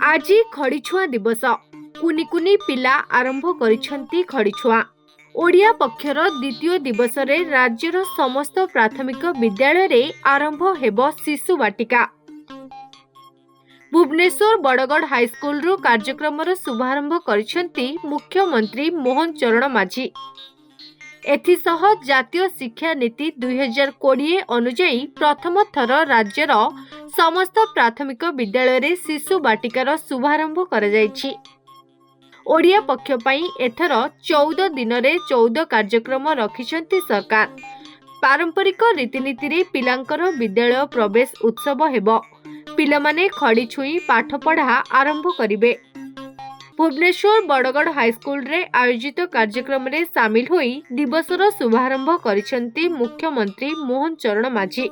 आज खड़ीछुआ दिवस कुनी कुनी पिला आरंभ करिसेंती खड़ीछुआ। ओडिया पक्षर द्वितीय दिवस रे राज्यर समस्त प्राथमिक विद्यालय रे आरंभ हेबो शिशु बाटिका। भुवनेश्वर बड़गढ़ हाईस्कूल रो कार्यक्रम शुभारंभ करिसेंती मुख्यमंत्री मोहन चरण माझी। एथिसह जातीय शिक्षा नीति 2020 अनुଯାयी प्रथम थर राज्यर समस्त प्राथमिक विद्यालय रे शिशु बाटिकार शुभारंभ करा जायछि। ओडिया पक्ष पई एथर 14 दिन रे 14 कार्यक्रम रखिछंती सरकार। पारंपरिक रीतिनीति रे पिलांकर विद्यालय प्रवेश उत्सव हेबो। पिलामाने खड़ी छुई पाठ पढ़ा आरंभ करिवे। भुवनेश्वर बड़गढ़ हाईस्कूल रे आयोजित कार्यक्रम रे शामिल होई दिवसर शुभारंभ करिसेंती मुख्यमंत्री मोहन चरण माझी।